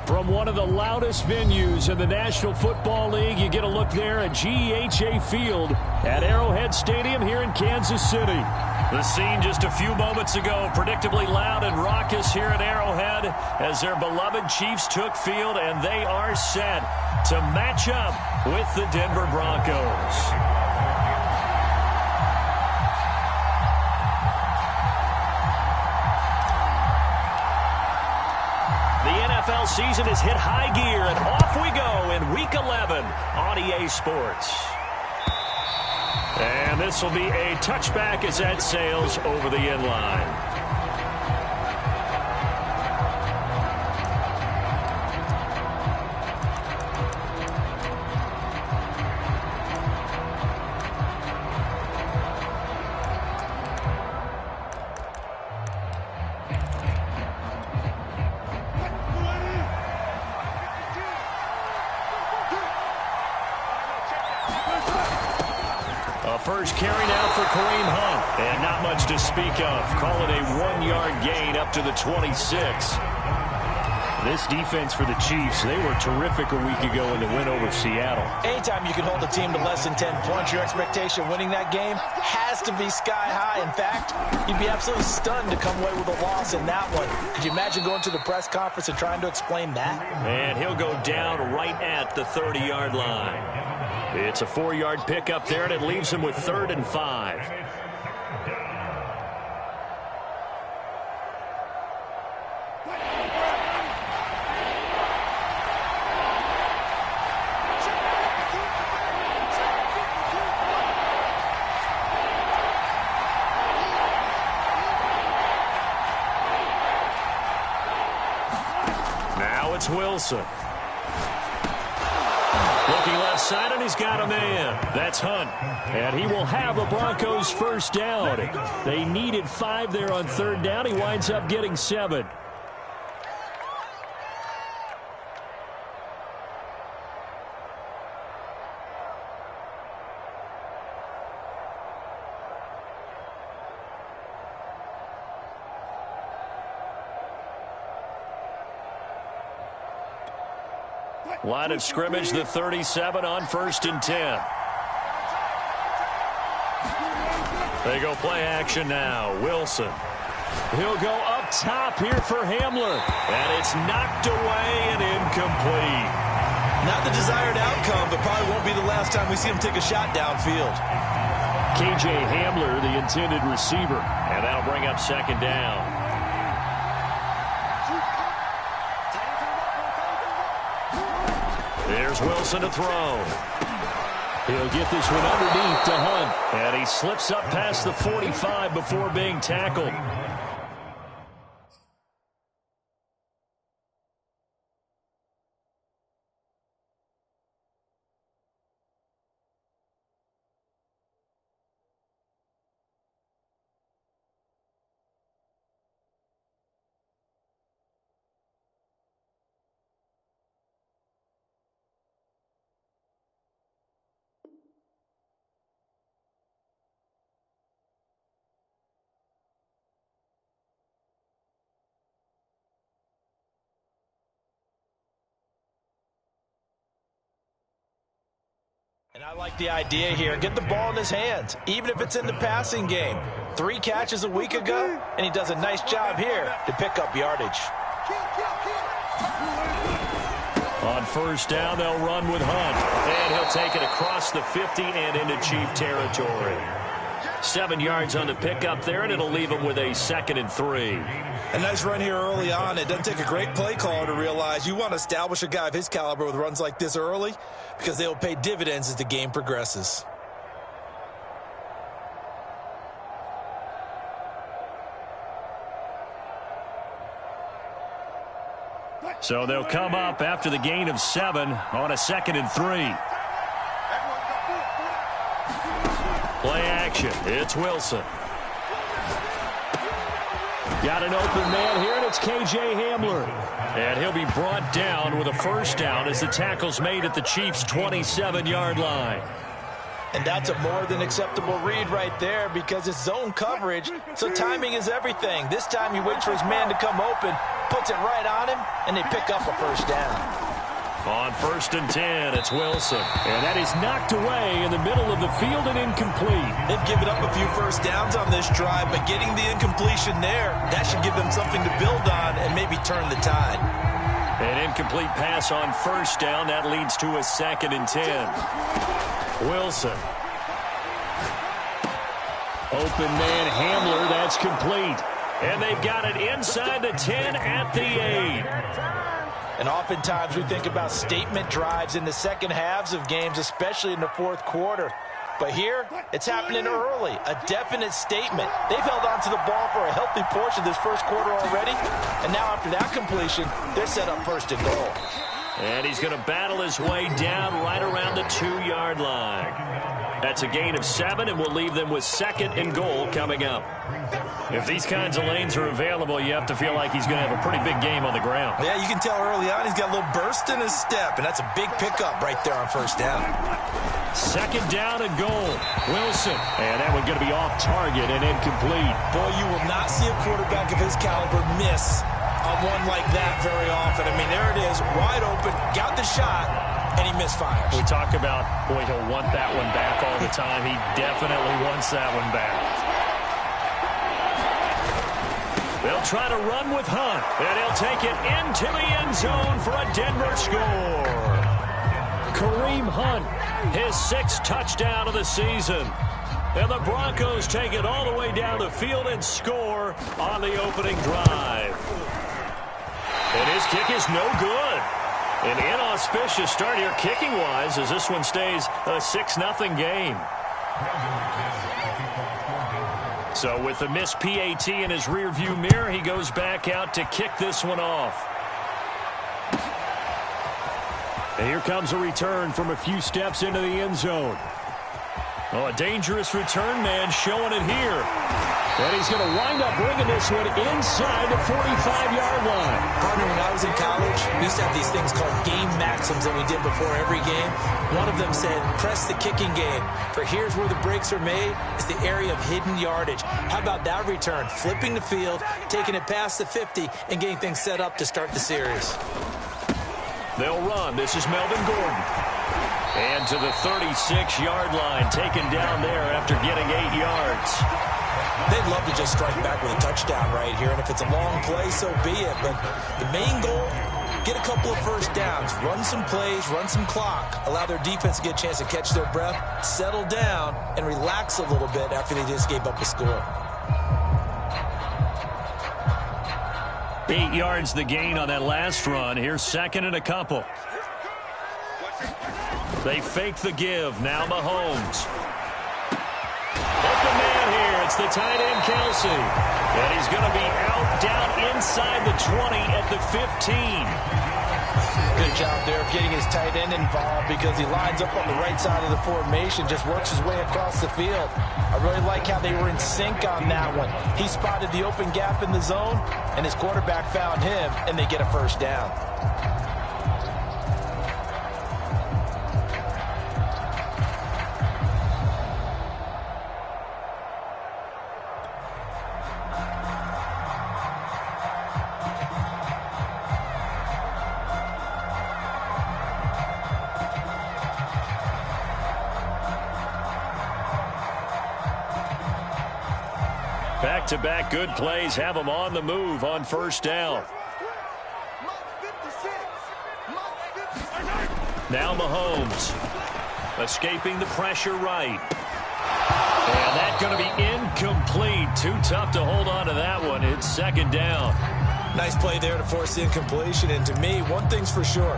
From one of the loudest venues in the National Football League, you get a look there at GEHA Field at Arrowhead Stadium here in Kansas City. The scene just a few moments ago, predictably loud and raucous here at Arrowhead as their beloved Chiefs took field, and they are set to match up with the Denver Broncos. NFL season has hit high gear, and off we go in Week 11 on EA Sports. And this will be a touchback as that sails over the end line. First carry now for Kareem Hunt. And not much to speak of. Call it a 1-yard gain up to the 26. This defense for the Chiefs, they were terrific a week ago in the win over Seattle. Anytime you can hold a team to less than 10 points, your expectation winning that game has to be sky high. In fact, you'd be absolutely stunned to come away with a loss in that one. Could you imagine going to the press conference and trying to explain that? And he'll go down right at the 30-yard line. It's a 4-yard pickup there, and it leaves him with 3rd and 5. Now it's Wilson. Looking left side, and he's got a man. That's Hunt. And he will have the Broncos first down. They needed 5 there on 3rd down. He winds up getting 7. Line of scrimmage, the 37 on 1st and 10. They go play action now. Wilson. He'll go up top here for Hamler. And it's knocked away and incomplete. Not the desired outcome, but probably won't be the last time we see him take a shot downfield. KJ Hamler, the intended receiver. And that'll bring up 2nd down. There's Wilson to throw. He'll get this one underneath to Hunt. And he slips up past the 45 before being tackled. And I like the idea here. Get the ball in his hands, even if it's in the passing game. 3 catches a week ago, and he does a nice job here to pick up yardage. On 1st down, they'll run with Hunt. And he'll take it across the 50 and into Chief territory. 7 yards on the pickup there, and it'll leave him with a 2nd and 3. A nice run here early on. It doesn't take a great play caller to realize you want to establish a guy of his caliber with runs like this early because they will pay dividends as the game progresses. So they'll come up after the gain of 7 on a 2nd and 3. Play action. It's Wilson. Got an open man here, and it's KJ Hamler. And he'll be brought down with a 1st down as the tackle's made at the Chiefs' 27-yard line. And that's a more than acceptable read right there because it's zone coverage, so timing is everything. This time he waits for his man to come open, puts it right on him, and they pick up a first down. On 1st and 10, it's Wilson. And that is knocked away in the middle of the field and incomplete. They've given up a few first downs on this drive, but getting the incompletion there, that should give them something to build on and maybe turn the tide. An incomplete pass on 1st down. That leads to a 2nd and 10. Wilson. Open man Hamler. That's complete. And they've got it inside the 10 at the 8. And oftentimes we think about statement drives in the second halves of games, especially in the fourth quarter. But here, it's happening early. A definite statement. They've held on to the ball for a healthy portion of this first quarter already. And now after that completion, they're set up 1st and goal. And he's going to battle his way down right around the 2-yard line. That's a gain of 7, and we'll leave them with 2nd and goal coming up. If these kinds of lanes are available, you have to feel like he's going to have a pretty big game on the ground. Yeah, you can tell early on he's got a little burst in his step, and that's a big pickup right there on 1st down. 2nd down and goal. Wilson. And that one going to be off target and incomplete. Boy, you will not see a quarterback of his caliber miss on one like that very often. I mean, there it is, wide open, got the shot, and he misfires. We talk about, boy, he'll want that one back all the time. He definitely wants that one back. They'll try to run with Hunt, and he'll take it into the end zone for a Denver score. Kareem Hunt, his 6th touchdown of the season. And the Broncos take it all the way down the field and score on the opening drive. And his kick is no good. An inauspicious start here kicking-wise as this one stays a 6-0 game. So with the missed PAT in his rearview mirror, he goes back out to kick this one off. And here comes a return from a few steps into the end zone. Oh, a dangerous return man showing it here. And he's going to wind up bringing this one inside the 45-yard line. Partner, when I was in college, we used to have these things called game maxims that we did before every game. One of them said, press the kicking game. For here's where the breaks are made. It's the area of hidden yardage. How about that return? Flipping the field, taking it past the 50, and getting things set up to start the series. They'll run. This is Melvin Gordon. And to the 36-yard line, taken down there after getting 8 yards. They'd love to just strike back with a touchdown right here, and if it's a long play, so be it. But the main goal, get a couple of first downs, run some plays, run some clock, allow their defense to get a chance to catch their breath, settle down, and relax a little bit after they just gave up a score. 8 yards the gain on that last run. Here's 2nd and a couple. They fake the give. Now Mahomes. Open man here. It's the tight end, Kelsey. And he's going to be out down inside the 20 at the 15. Good job there of getting his tight end involved because he lines up on the right side of the formation, just works his way across the field. I really like how they were in sync on that one. He spotted the open gap in the zone, and his quarterback found him, and they get a first down. Back-to-back good plays have them on the move on 1st down. Now Mahomes escaping the pressure right. And that's going to be incomplete. Too tough to hold on to that one. It's 2nd down. Nice play there to force the incompletion. And to me, one thing's for sure.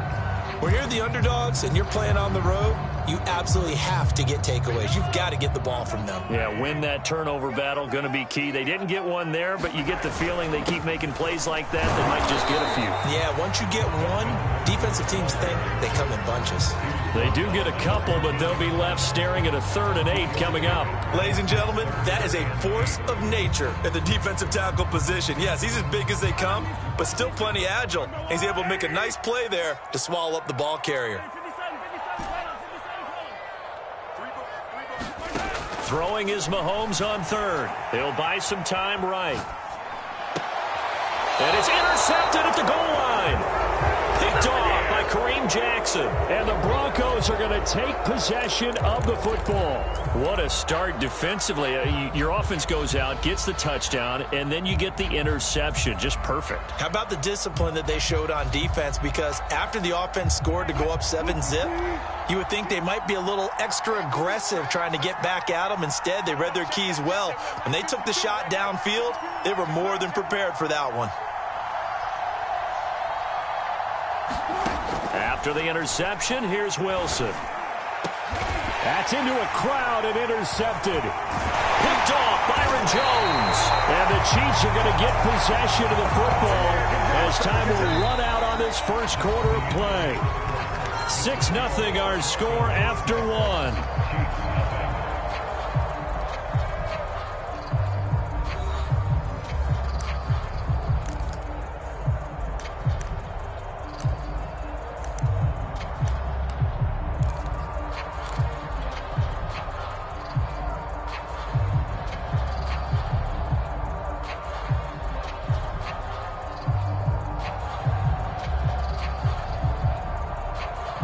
When you're the underdogs and you're playing on the road, you absolutely have to get takeaways. You've got to get the ball from them. Yeah, win that turnover battle, going to be key. They didn't get one there, but you get the feeling they keep making plays like that. They might just get a few. Yeah, once you get one, defensive teams think they come in bunches. They do get a couple, but they'll be left staring at a 3rd and 8 coming up. Ladies and gentlemen, that is a force of nature in the defensive tackle position. Yes, he's as big as they come, but still plenty agile. He's able to make a nice play there to swallow up the ball carrier. Throwing is Mahomes on third. He'll buy some time right. And it's intercepted at the goal line. Picked off by Kareem Jackson. And the Broncos are going to take possession of the football. What a start defensively. Your offense goes out, gets the touchdown, and then you get the interception. Just perfect. How about the discipline that they showed on defense? Because after the offense scored to go up 7-zip, you would think they might be a little extra aggressive trying to get back at them. Instead, they read their keys well. When they took the shot downfield, they were more than prepared for that one. After the interception, here's Wilson. That's into a crowd and intercepted. Picked off Byron Jones. And the Chiefs are going to get possession of the football as time will run out on this first quarter of play. 6-0 our score after one.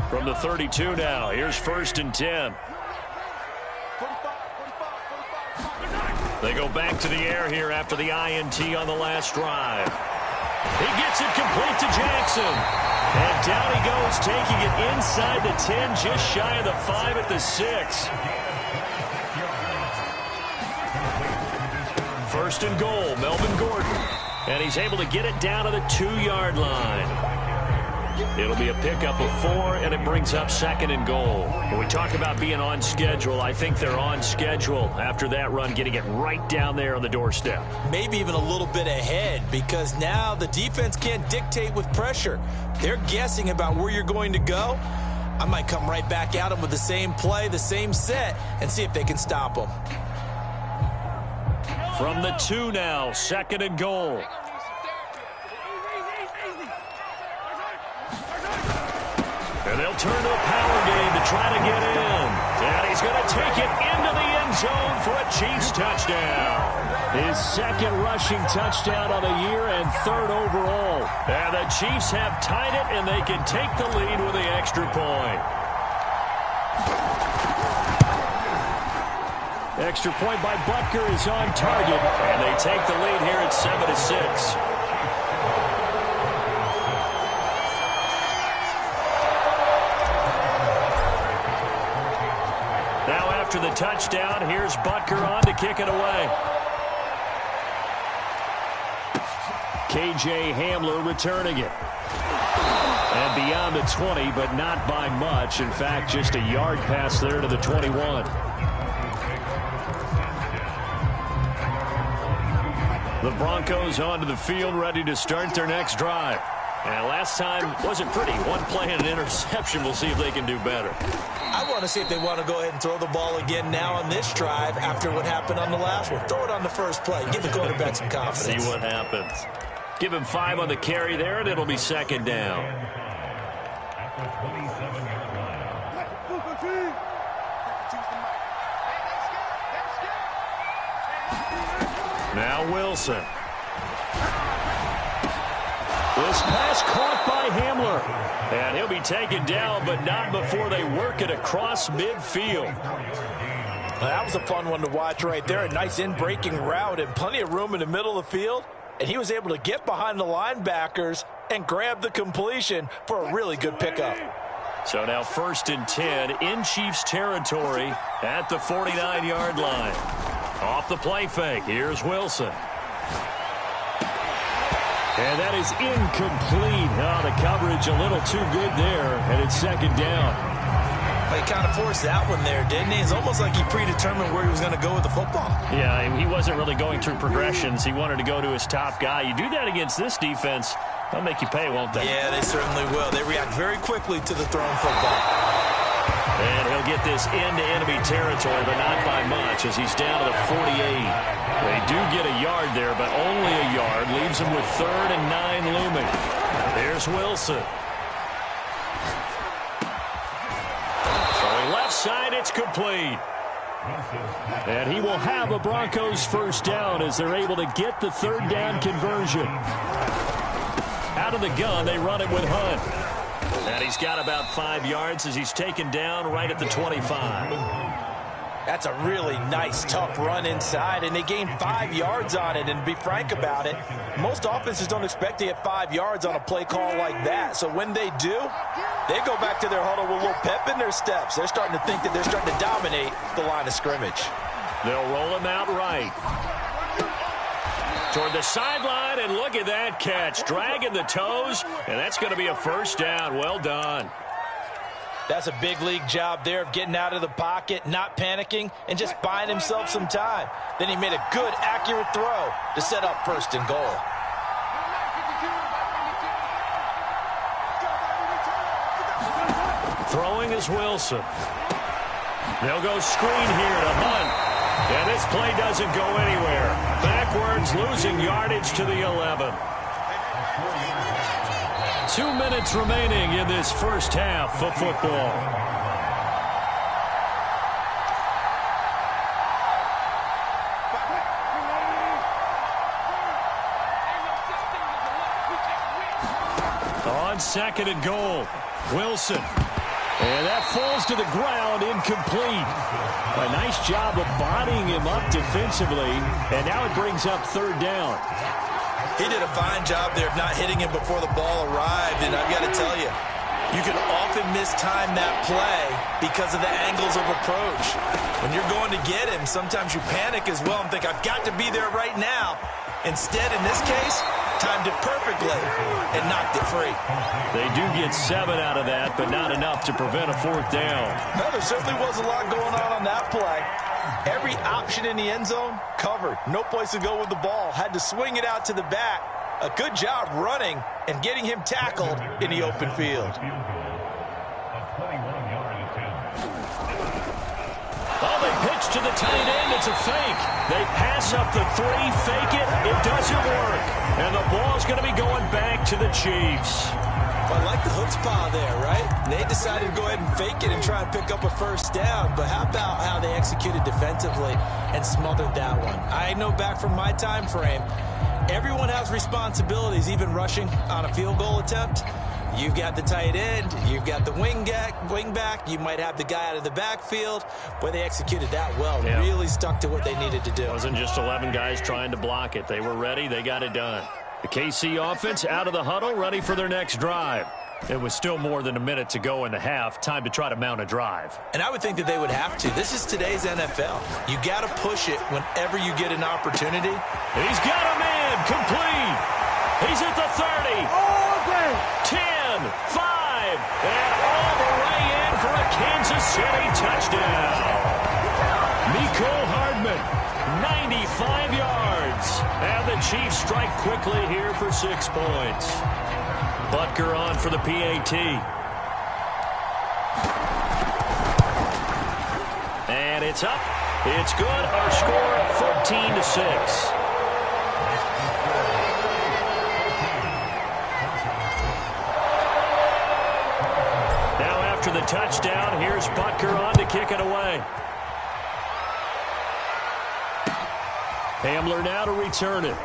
From the 32 now, here's 1st and 10. They go back to the air here after the INT on the last drive. He gets it complete to Jackson. And down he goes, taking it inside the 10, just shy of the 5 at the 6. 1st and goal, Melvin Gordon. And he's able to get it down to the 2-yard line. It'll be a pickup of 4, and it brings up 2nd and goal. When we talk about being on schedule, I think they're on schedule after that run, getting it right down there on the doorstep. Maybe even a little bit ahead, because now the defense can't dictate with pressure. They're guessing about where you're going to go. I might come right back at them with the same play, the same set, and see if they can stop them. From the 2 now, 2nd and goal. And they'll turn to a power game to try to get in. And he's going to take it into the end zone for a Chiefs touchdown. His 2nd rushing touchdown on the year and 3rd overall. And the Chiefs have tied it, and they can take the lead with the extra point. Extra point by Butker is on target. And they take the lead here at 7-6. After the touchdown, here's Butker on to kick it away. KJ Hamler returning it. And beyond the 20, but not by much. In fact, just a yard pass there to the 21. The Broncos onto the field, ready to start their next drive. And last time wasn't pretty. One play and an interception. We'll see if they can do better. I want to see if they want to go ahead and throw the ball again now on this drive after what happened on the last one. Throw it on the first play. Give the quarterback some confidence. See what happens. Give him 5 on the carry there, and it'll be 2nd down. Now Wilson. This pass caught by Hamler. And he'll be taken down, but not before they work it across midfield. That was a fun one to watch right there. A nice in-breaking route and plenty of room in the middle of the field. And he was able to get behind the linebackers and grab the completion for a really good pickup. So now 1st and 10 in Chiefs territory at the 49-yard line. Off the play fake, here's Wilson. And that is incomplete. Oh, the coverage a little too good there, and it's 2nd down. Well, he kind of forced that one there, didn't he? It's almost like he predetermined where he was going to go with the football. Yeah, he wasn't really going through progressions. He wanted to go to his top guy. You do that against this defense, they'll make you pay, won't they? Yeah, they certainly will. They react very quickly to the thrown football. And he'll get this into enemy territory, but not by much as he's down to the 48. They do get a yard there, but only a yard. Leaves him with 3rd and 9 looming. There's Wilson. Throwing left side, it's complete. And he will have a Broncos first down as they're able to get the third down conversion. Out of the gun, they run it with Hunt. And he's got about 5 yards as he's taken down right at the 25. That's a really nice, tough run inside, and they gained 5 yards on it. And to be frank about it, most offenses don't expect to get 5 yards on a play call like that. So when they do, they go back to their huddle with a little pep in their steps. They're starting to think that they're starting to dominate the line of scrimmage. They'll roll him out right. Toward the sideline, and look at that catch. Dragging the toes, and that's going to be a first down. Well done. That's a big league job there of getting out of the pocket, not panicking, and just buying himself some time. Then he made a good, accurate throw to set up first and goal. Throwing is Wilson. They'll go screen here to Hunt. And this play doesn't go anywhere. Backwards, losing yardage to the 11. 2 minutes remaining in this first half of football. On second and goal, Wilson. And that falls to the ground, incomplete. A nice job of bodying him up defensively, and now it brings up third down. He did a fine job there of not hitting him before the ball arrived, and I've got to tell you, you can often mistime that play because of the angles of approach. When you're going to get him, sometimes you panic as well and think, I've got to be there right now. Instead, in this case, timed it perfectly and knocked it free. They do get 7 out of that, but not enough to prevent a fourth down. No, there certainly was a lot going on that play. Every option in the end zone covered. No place to go with the ball. Had to swing it out to the back. A good job running and getting him tackled in the open field. Oh, they pitch to the tight end. It's a fake. They pass up the 3, fake it. It doesn't work. And the ball's going to be going back to the Chiefs. I like the chutzpah there, right? They decided to go ahead and fake it and try and pick up a first down. But how about how they executed defensively and smothered that one? I know back from my time frame, everyone has responsibilities, even rushing on a field goal attempt. You've got the tight end, you've got the wing back, you might have the guy out of the backfield. Boy, they executed that well. Yeah. Really stuck to what they needed to do. It wasn't just 11 guys trying to block it. They were ready. They got it done. The KC offense out of the huddle, ready for their next drive. It was still more than a minute to go in the half. Time to try to mount a drive. And I would think that they would have to. This is today's NFL. You got to push it whenever you get an opportunity. He's got a man complete. He's at the 30. 10, 5, and all the way in for a Kansas City touchdown. Mecole Hardman, 95 yards. And the Chiefs strike quickly here for 6 points. Butker on for the PAT. And it's up. It's good. Our score, 14-6. After the touchdown, here's Butker on to kick it away. Hamler now to return it.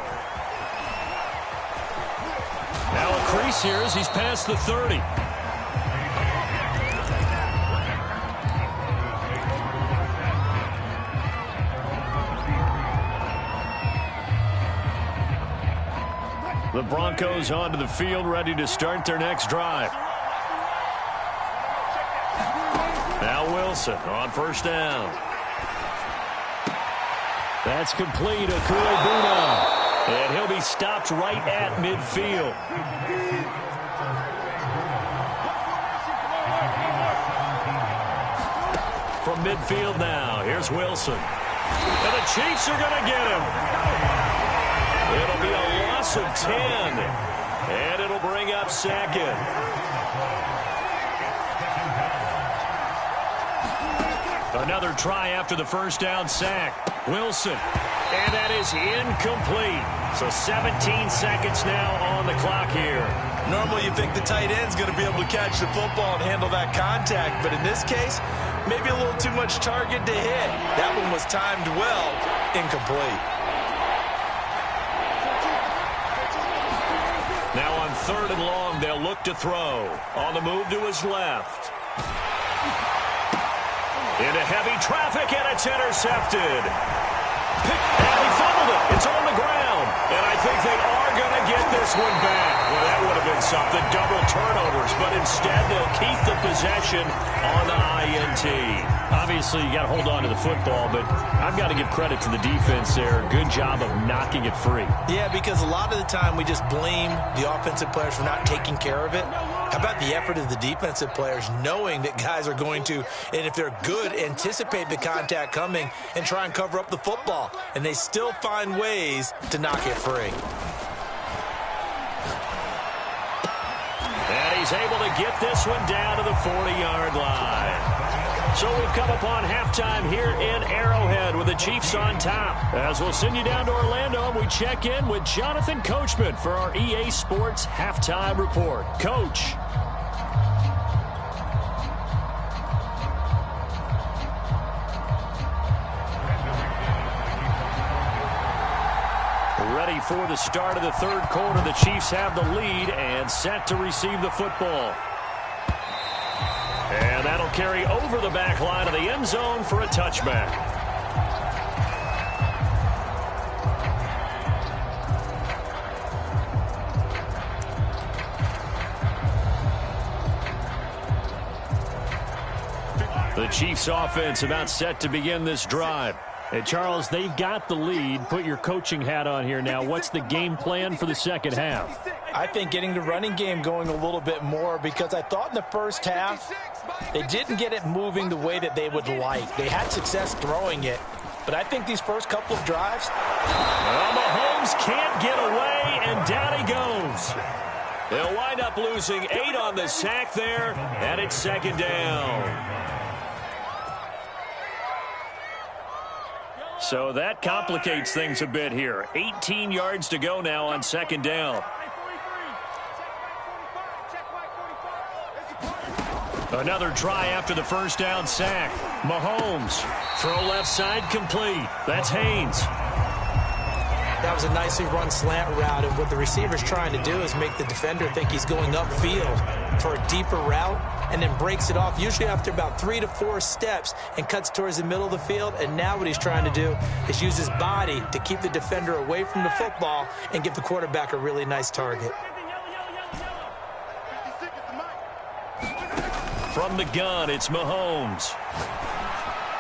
Now a crease here as he's past the 30. The Broncos onto the field, ready to start their next drive. Now Wilson on first down. That's complete. Okuegbuna. And he'll be stopped right at midfield. From midfield now, here's Wilson. And the Chiefs are going to get him. It'll be a loss of 10. And it'll bring up second. Another try after the first down sack. Wilson. And that is incomplete. So 17 seconds now on the clock here. Normally you think the tight end's going to be able to catch the football and handle that contact. But in this case, maybe a little too much target to hit. That one was timed well, incomplete. Now on 3rd and long, they'll look to throw. On the move to his left. Into heavy traffic, and it's intercepted. And he fumbled it. It's on the ground. And I think they are going to get this one back. Well, that would have been something. Double turnovers. But instead, they'll keep the possession on the INT. Obviously, you got to hold on to the football, but I've got to give credit to the defense there. Good job of knocking it free. Yeah, because a lot of the time we just blame the offensive players for not taking care of it. How about the effort of the defensive players knowing that guys are going to, and if they're good, anticipate the contact coming and try and cover up the football. And they still find ways to knock it free. And he's able to get this one down to the 40-yard line. So we've come upon halftime here in Arrowhead with the Chiefs on top. As we'll send you down to Orlando, we check in with Jonathan Coachman for our EA Sports Halftime Report. Coach. Ready for the start of the 3rd quarter. The Chiefs have the lead and set to receive the football. And that'll carry over the back line of the end zone for a touchback. The Chiefs offense about set to begin this drive. And Charles, they've got the lead. Put your coaching hat on here now. What's the game plan for the second half? I think getting the running game going a little bit more, because I thought in the first half they didn't get it moving the way that they would like. They had success throwing it, but I think these first couple of drives. Well, Mahomes can't get away, and down he goes. They'll wind up losing 8 on the sack there, and it's 2nd down. So that complicates things a bit here. 18 yards to go now on 2nd down. Another try after the first down sack. Mahomes, throw left side complete. That's Haynes. That was a nicely run slant route, and what the receiver's trying to do is make the defender think he's going upfield for a deeper route, and then breaks it off, usually after about 3 to 4 steps, and cuts towards the middle of the field. And now what he's trying to do is use his body to keep the defender away from the football and give the quarterback a really nice target. From the gun, it's Mahomes.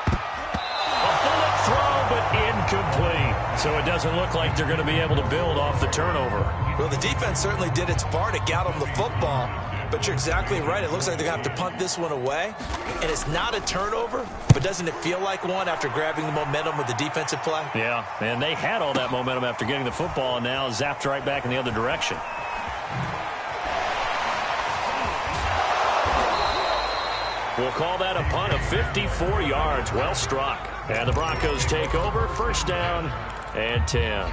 A bullet throw, but incomplete. So it doesn't look like they're going to be able to build off the turnover. Well, the defense certainly did its part to get them the football. But you're exactly right. It looks like they're going to have to punt this one away. And it's not a turnover, but doesn't it feel like one after grabbing the momentum with the defensive play? Yeah, and they had all that momentum after getting the football, and now zapped right back in the other direction. We'll call that a punt of 54 yards. Well struck. And the Broncos take over. 1st down and 10.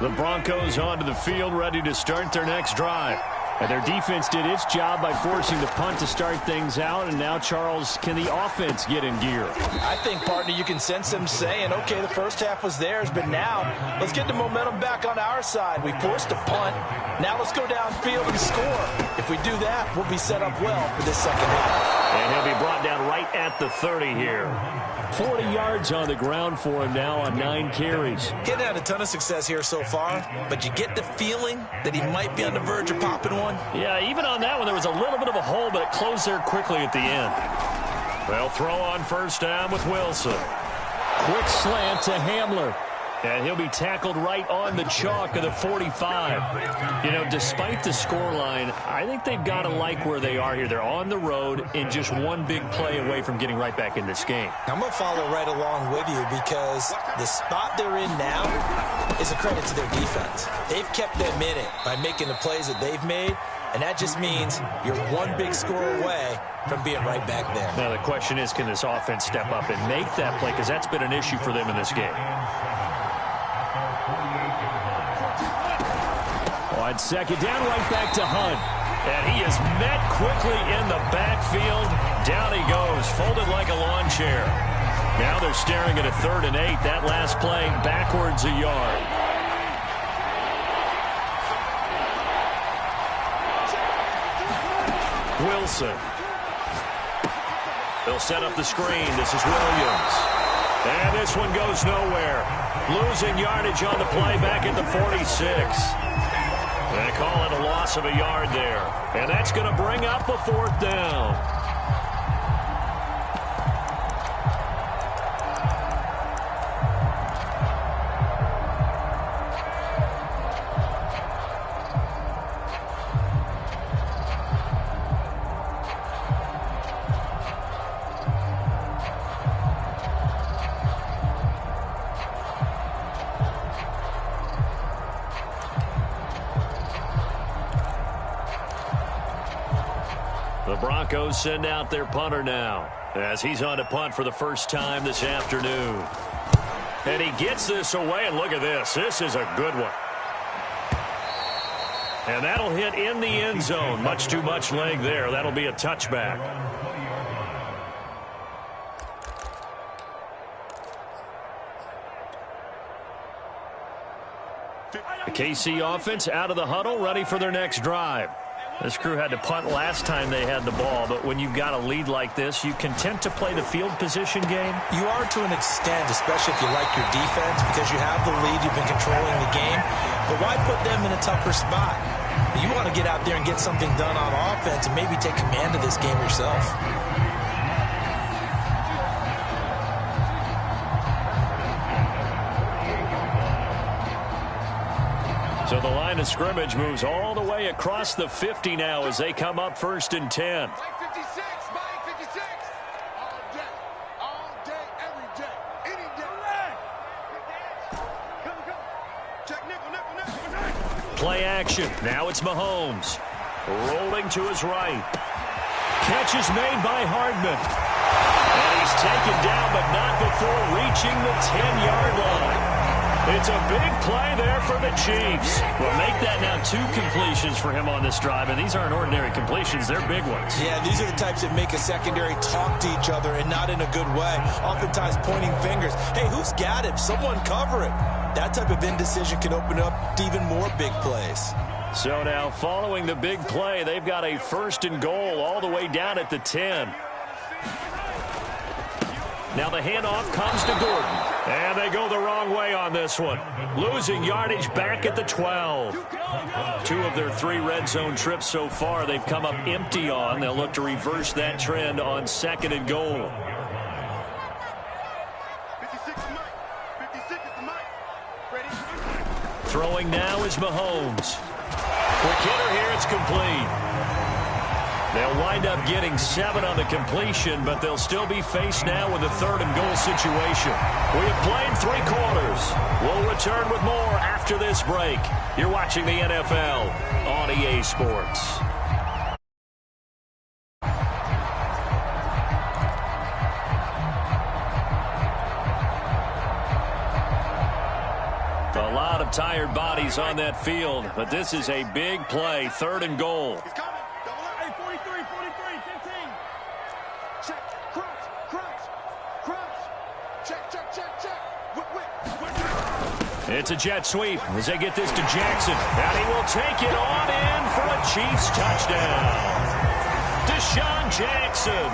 The Broncos onto the field, ready to start their next drive. And their defense did its job by forcing the punt to start things out. And now, Charles, can the offense get in gear? I think, partner, you can sense them saying, okay, the first half was theirs, but now let's get the momentum back on our side. We forced a punt. Now let's go downfield and score. If we do that, we'll be set up well for this second half. And he'll be brought down right at the 30 here. 40 yards on the ground for him now on 9 carries. He hadn't had a ton of success here so far, but you get the feeling that he might be on the verge of popping one. Yeah, even on that one, there was a little bit of a hole, but it closed there quickly at the end. They'll throw on 1st down with Wilson. Quick slant to Hamler. And he'll be tackled right on the chalk of the 45. You know, despite the scoreline, I think they've got to like where they are here. They're on the road and just one big play away from getting right back in this game. I'm going to follow right along with you because the spot they're in now is a credit to their defense. They've kept them in it by making the plays that they've made, and that just means you're one big score away from being right back there. Now the question is, can this offense step up and make that play? Because that's been an issue for them in this game. On second down, right back to Hunt. And he is met quickly in the backfield. Down he goes, folded like a lawn chair. Now they're staring at a 3rd and 8. That last play, backwards a yard. Wilson. They'll set up the screen. This is Williams. And this one goes nowhere. Losing yardage on the play back at the 46. They call it a loss of a yard there. And that's going to bring up a 4th down. The Broncos send out their punter now as he's on to punt for the first time this afternoon. And he gets this away, and look at this. This is a good one. And that'll hit in the end zone. Much too much leg there. That'll be a touchback. The KC offense out of the huddle, ready for their next drive. This crew had to punt last time they had the ball, but when you've got a lead like this, you content to play the field position game? You are to an extent, especially if you like your defense, because you have the lead, you've been controlling the game. But why put them in a tougher spot? You want to get out there and get something done on offense and maybe take command of this game yourself. So the line of scrimmage moves all the way across the 50 now as they come up 1st and 10. Mike 56, Mike 56. All day, every day, any day. Check nickel. Play action. Now it's Mahomes. Rolling to his right. Catch is made by Hardman. And he's taken down, but not before reaching the 10-yard line. It's a big play there for the Chiefs. Well, make that now 2 completions for him on this drive, and these aren't ordinary completions. They're big ones. Yeah, these are the types that make a secondary talk to each other and not in a good way. Oftentimes pointing fingers. Hey, who's got him? Someone cover it. That type of indecision can open up to even more big plays. So now following the big play, they've got a 1st and goal all the way down at the 10. Now the handoff comes to Gordon. And they go the wrong way on this one. Losing yardage back at the 12. 2 of their 3 red zone trips so far they've come up empty on. They'll look to reverse that trend on 2nd and goal. 56 is Mike. 56 is the Mike. Ready? Throwing now is Mahomes. Quick hitter here, it's complete. They'll wind up getting 7 on the completion, but they'll still be faced now with a 3rd and goal situation. We have played 3 quarters. We'll return with more after this break. You're watching the NFL on EA Sports. A lot of tired bodies on that field, but this is a big play, 3rd and goal. He's coming. Double up. Hey, 43, 15. Check, crunch. Check. Whip. It's a jet sweep as they get this to Jackson. And he will take it on in for a Chiefs touchdown. Deshaun Jackson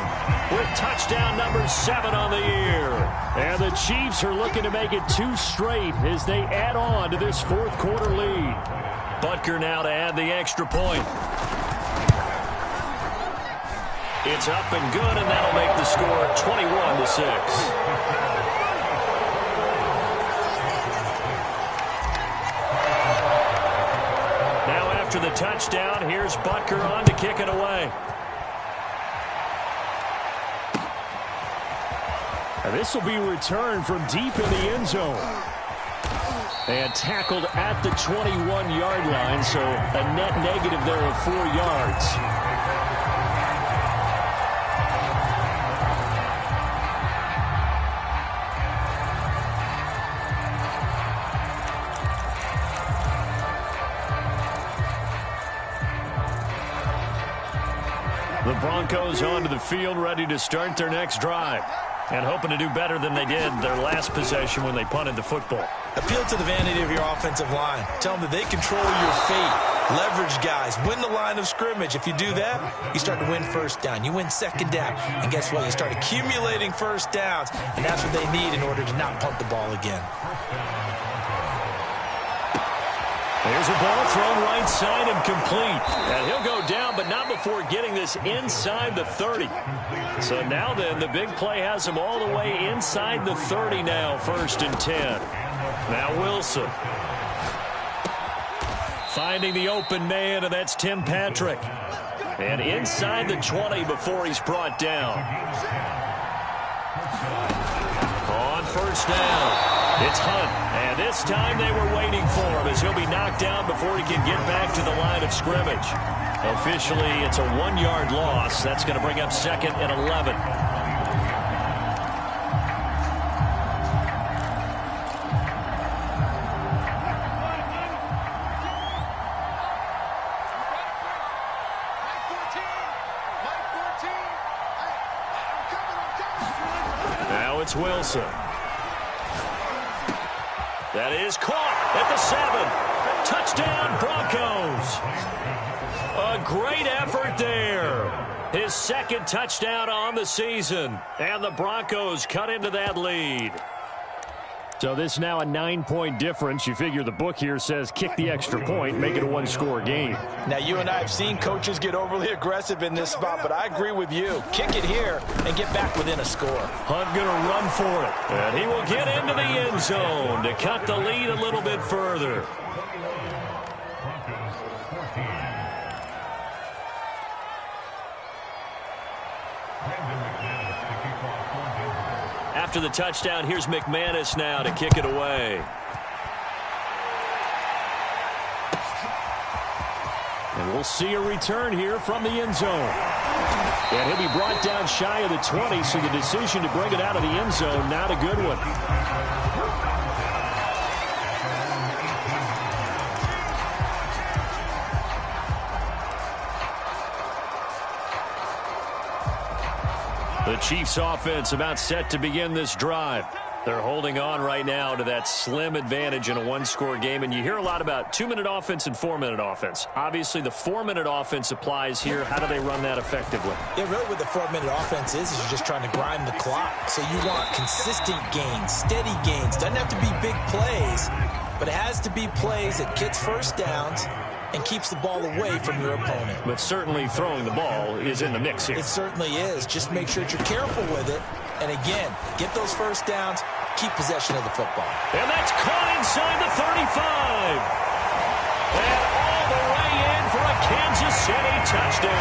with touchdown number 7 on the year. And the Chiefs are looking to make it 2 straight as they add on to this 4th quarter lead. Butker now to add the extra point. It's up and good, and that'll make the score 21-6. Now after the touchdown, here's Butker on to kick it away. And this will be returned from deep in the end zone. And tackled at the 21-yard line, so a net negative there of 4 yards. The Broncos onto the field, ready to start their next drive. And hoping to do better than they did their last possession when they punted the football. Appeal to the vanity of your offensive line. Tell them that they control your fate. Leverage guys. Win the line of scrimmage. If you do that, you start to win first down. You win second down. And guess what? You start accumulating first downs. And that's what they need in order to not punt the ball again. There's a ball thrown right side and complete. And he'll go down, but not before getting this inside the 30. So now then, the big play has him all the way inside the 30 now, 1st and 10. Now Wilson. Finding the open man, and that's Tim Patrick. And inside the 20 before he's brought down. On 1st down. It's Hunt, and this time they were waiting for him as he'll be knocked down before he can get back to the line of scrimmage. Officially, it's a 1-yard loss. That's going to bring up 2nd and 11. Now it's Wilson. That is caught at the 7. Touchdown, Broncos. A great effort there. His 2nd touchdown on the season. And the Broncos cut into that lead. So this is now a 9-point difference. You figure the book here says kick the extra point, make it a 1-score game. Now, you and I have seen coaches get overly aggressive in this spot, but I agree with you. Kick it here and get back within a score. Hunt going to run for it. And he will get into the end zone to cut the lead a little bit further. After the touchdown, here's McManus now to kick it away. And we'll see a return here from the end zone. And he'll be brought down shy of the 20, so the decision to bring it out of the end zone, not a good one. The Chiefs offense about set to begin this drive. They're holding on right now to that slim advantage in a 1-score game. And you hear a lot about 2-minute offense and 4-minute offense. Obviously, the 4-minute offense applies here. How do they run that effectively? Yeah, really what the 4-minute offense is you're just trying to grind the clock. So you want consistent gains, steady gains. Doesn't have to be big plays, but it has to be plays that gets first downs and keeps the ball away from your opponent. But certainly throwing the ball is in the mix here. It certainly is. Just make sure that you're careful with it. And again, get those first downs, keep possession of the football. And that's caught inside the 35. And all the way in for a Kansas City touchdown.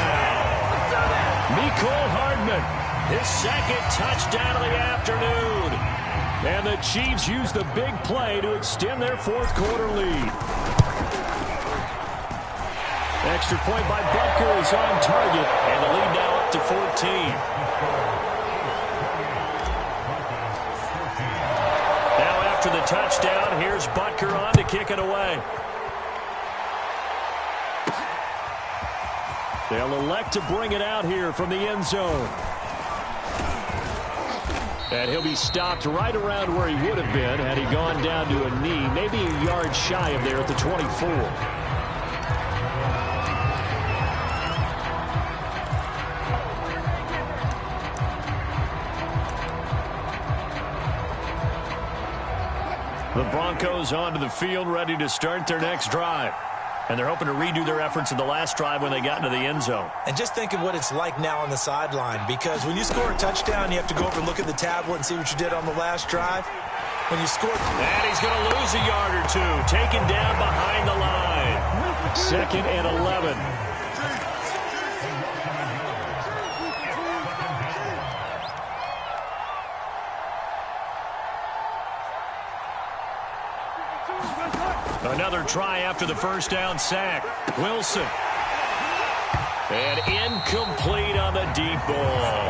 Mecole Hardman, his 2nd touchdown of the afternoon. And the Chiefs use the big play to extend their 4th quarter lead. Extra point by Butker is on target, and the lead now up to 14. Now after the touchdown, here's Butker on to kick it away. They'll elect to bring it out here from the end zone. And he'll be stopped right around where he would have been had he gone down to a knee, maybe a yard shy of there at the 24. The Broncos onto the field, ready to start their next drive. And they're hoping to redo their efforts in the last drive when they got into the end zone. And just think of what it's like now on the sideline, because when you score a touchdown, you have to go over and look at the tablet and see what you did on the last drive. When you score... And he's going to lose a yard or two, taken down behind the line. 2nd and 11. Another try after the first down sack. Wilson. And incomplete on the deep ball.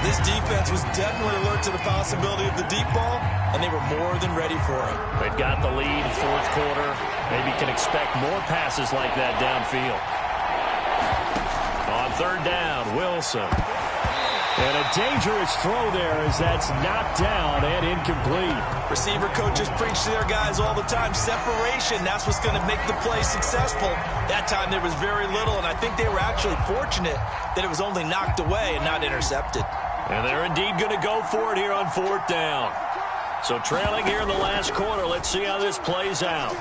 This defense was definitely alert to the possibility of the deep ball, and they were more than ready for it. They've got the lead, 4th quarter. Maybe can expect more passes like that downfield. On 3rd down, Wilson. And a dangerous throw there as that's knocked down and incomplete. Receiver coaches preach to their guys all the time. Separation, that's what's going to make the play successful. That time there was very little, and I think they were actually fortunate that it was only knocked away and not intercepted. And they're indeed going to go for it here on 4th down. So trailing here in the last quarter. Let's see how this plays out.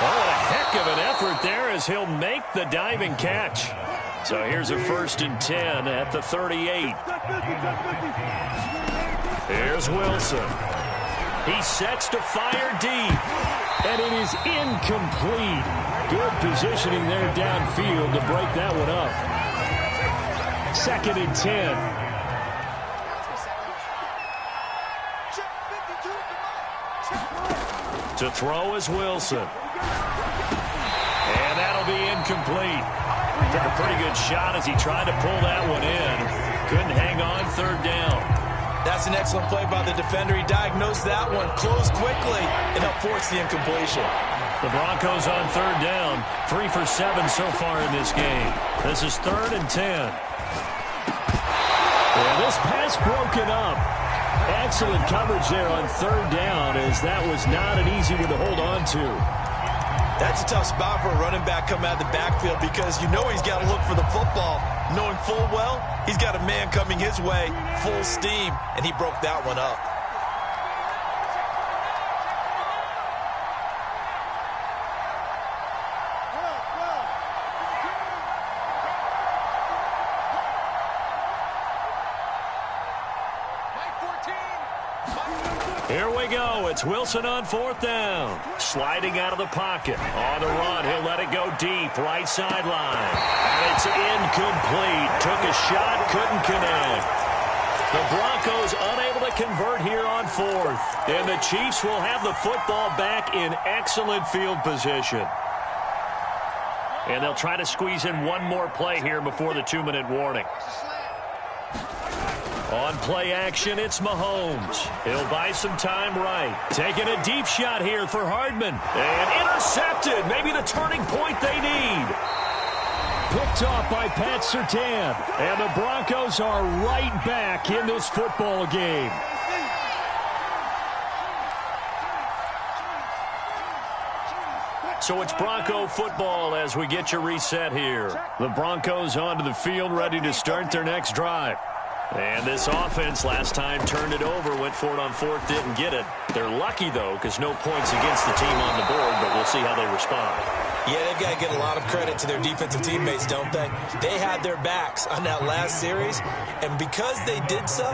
Oh, what a heck of an effort there as he'll make the diving catch. So here's a 1st and 10 at the 38. Here's Wilson. He sets to fire deep. And it is incomplete. Good positioning there downfield to break that one up. 2nd and 10. To throw is Wilson. And that'll be incomplete. Took a pretty good shot as he tried to pull that one in. Couldn't hang on 3rd down. That's an excellent play by the defender. He diagnosed that one, closed quickly, and helped force the incompletion. The Broncos on 3rd down. 3 for 7 so far in this game. This is 3rd and 10. And this pass broken up. Excellent coverage there on 3rd down as that was not an easy one to hold on to. That's a tough spot for a running back coming out of the backfield because you know he's got to look for the football, knowing full well he's got a man coming his way, full steam, and he broke that one up. Here we go. It's Wilson on 4th down. Sliding out of the pocket. On the run, he'll let it go deep. Right sideline. And it's incomplete. Took a shot, couldn't connect. The Broncos unable to convert here on 4th. And the Chiefs will have the football back in excellent field position. And they'll try to squeeze in one more play here before the 2-minute warning. On play action, it's Mahomes. He'll buy some time right. Taking a deep shot here for Hardman. And intercepted. Maybe the turning point they need. Picked off by Pat Surtain. And the Broncos are right back in this football game. So it's Bronco football as we get you reset here. The Broncos onto the field ready to start their next drive. And this offense last time turned it over, went for it on 4th, didn't get it. They're lucky, though, because no points against the team on the board, but we'll see how they respond. Yeah, they've got to get a lot of credit to their defensive teammates, don't they? They had their backs on that last series, and because they did so,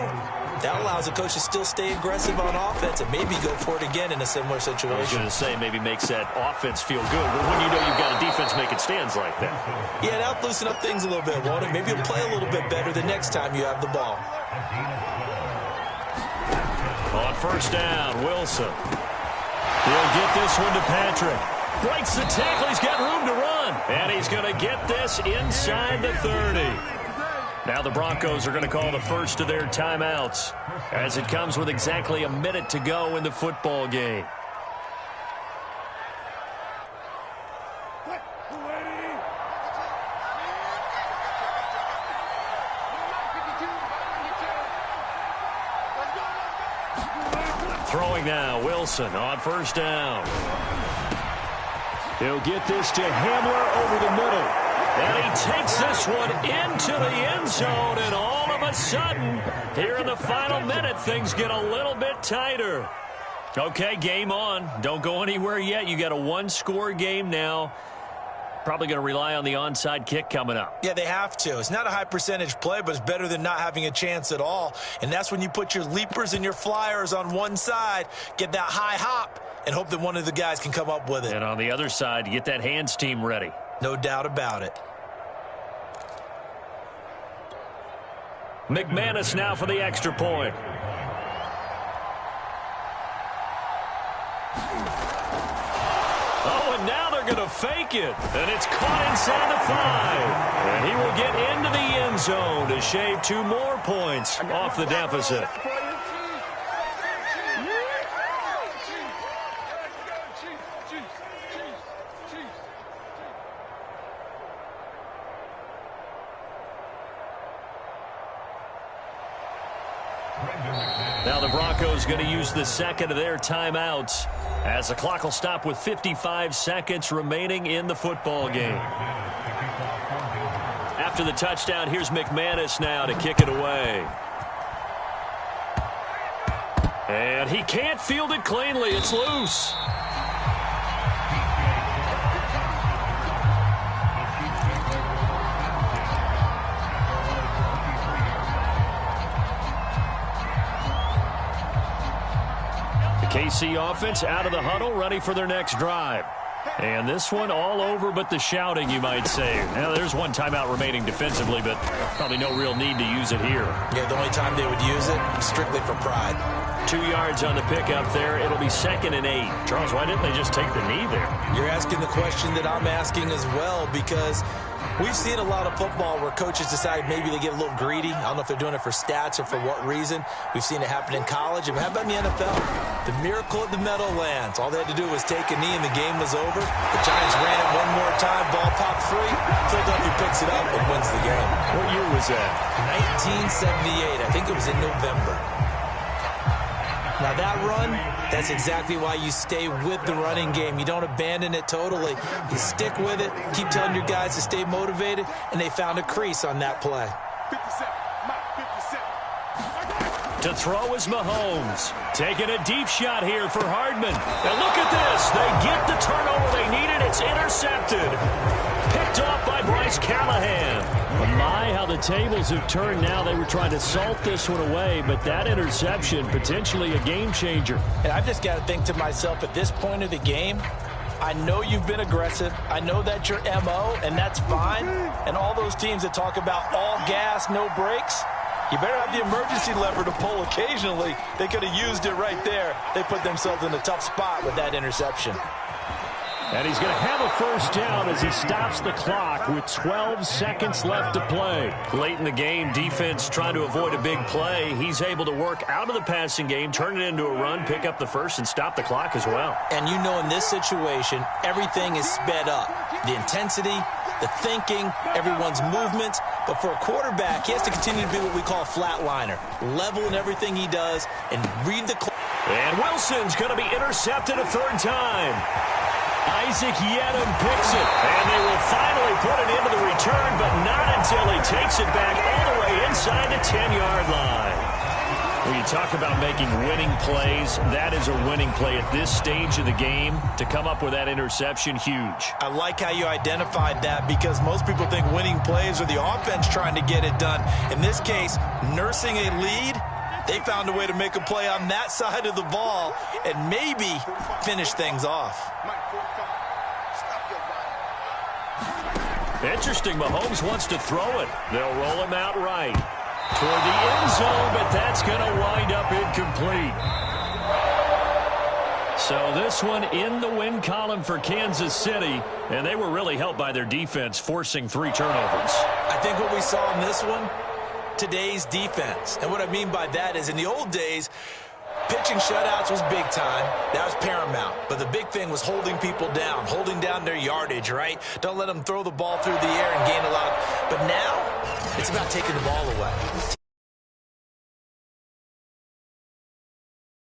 that allows the coach to still stay aggressive on offense and maybe go for it again in a similar situation. I was going to say maybe makes that offense feel good, but when you know you've got a defense making stands like that. Yeah, that'll loosen up things a little bit, won't it? Maybe you'll play a little bit better the next time you have the ball. On 1st down, Wilson. He'll get this one to Patrick. Breaks the tackle. He's got room to run. And he's going to get this inside the 30. Now the Broncos are going to call the first of their timeouts as it comes with exactly a minute to go in the football game. Throwing now, Wilson on 1st down. He'll get this to Hamler over the middle. And he takes this one into the end zone, and all of a sudden, here in the final minute, things get a little bit tighter. Okay, game on. Don't go anywhere yet. You got a one-score game now. Probably going to rely on the onside kick coming up. Yeah, they have to. It's not a high percentage play, but it's better than not having a chance at all. And that's when you put your leapers and your flyers on one side, get that high hop, and hope that one of the guys can come up with it. And on the other side, you get that hands team ready. No doubt about it. McManus now for the extra point. Oh, and now they're going to fake it. And it's caught inside the 5. And he will get into the end zone to shave 2 more points off the deficit. Now the Broncos going to use the second of their timeouts as the clock will stop with 55 seconds remaining in the football game. After the touchdown, here's McManus now to kick it away. And he can't field it cleanly. It's loose. KC offense out of the huddle, ready for their next drive. And this one all over but the shouting, you might say. Now, there's one timeout remaining defensively, but probably no real need to use it here. Yeah, the only time they would use it, strictly for pride. 2 yards on the pickup there. It'll be 2nd and 8. Charles, why didn't they just take the knee there? You're asking the question that I'm asking as well, because we've seen a lot of football where coaches decide maybe they get a little greedy. I don't know if they're doing it for stats or for what reason. We've seen it happen in college. And how about in the NFL? The miracle at the Meadowlands. All they had to do was take a knee and the game was over. The Giants ran it one more time. Ball popped free. Philadelphia picks it up and wins the game. What year was that? 1978. I think it was in November. Now that run, that's exactly why you stay with the running game. You don't abandon it totally. You stick with it, keep telling your guys to stay motivated, and they found a crease on that play. 57. To throw is Mahomes. Taking a deep shot here for Hardman. And look at this. They get the turnover they needed. It's intercepted. Picked off by Bryce Callahan. My, how the tables have turned now. They were trying to salt this one away, but that interception, potentially a game changer. And I've just got to think to myself, at this point of the game, I know you've been aggressive. I know that's your MO, and that's fine. And all those teams that talk about all gas, no brakes, you better have the emergency lever to pull occasionally. They could have used it right there. They put themselves in a tough spot with that interception. And he's going to have a first down as he stops the clock with 12 seconds left to play. Late in the game, defense trying to avoid a big play. He's able to work out of the passing game, turn it into a run, pick up the first, and stop the clock as well. And you know, in this situation, everything is sped up. The intensity, the thinking, everyone's movements. But for a quarterback, he has to continue to be what we call a flatliner. Level in everything he does and read the clock. And Wilson's going to be intercepted a third time. Isaac Yiadom picks it, and they will finally put it into the return, but not until he takes it back all the way inside the 10-yard line. When you talk about making winning plays, that is a winning play at this stage of the game. To come up with that interception, huge. I like how you identified that, because most people think winning plays are the offense trying to get it done. In this case, nursing a lead, they found a way to make a play on that side of the ball and maybe finish things off. Interesting, Mahomes wants to throw it. They'll roll him out right toward the end zone, but that's going to wind up incomplete. So this one in the win column for Kansas City, and they were really helped by their defense, forcing 3 turnovers. I think what we saw in this one, today's defense. And what I mean by that is, in the old days, pitching shutouts was big time. That was paramount. But the big thing was holding people down, holding down their yardage, right? Don't let them throw the ball through the air and gain a lot. But now, it's about taking the ball away.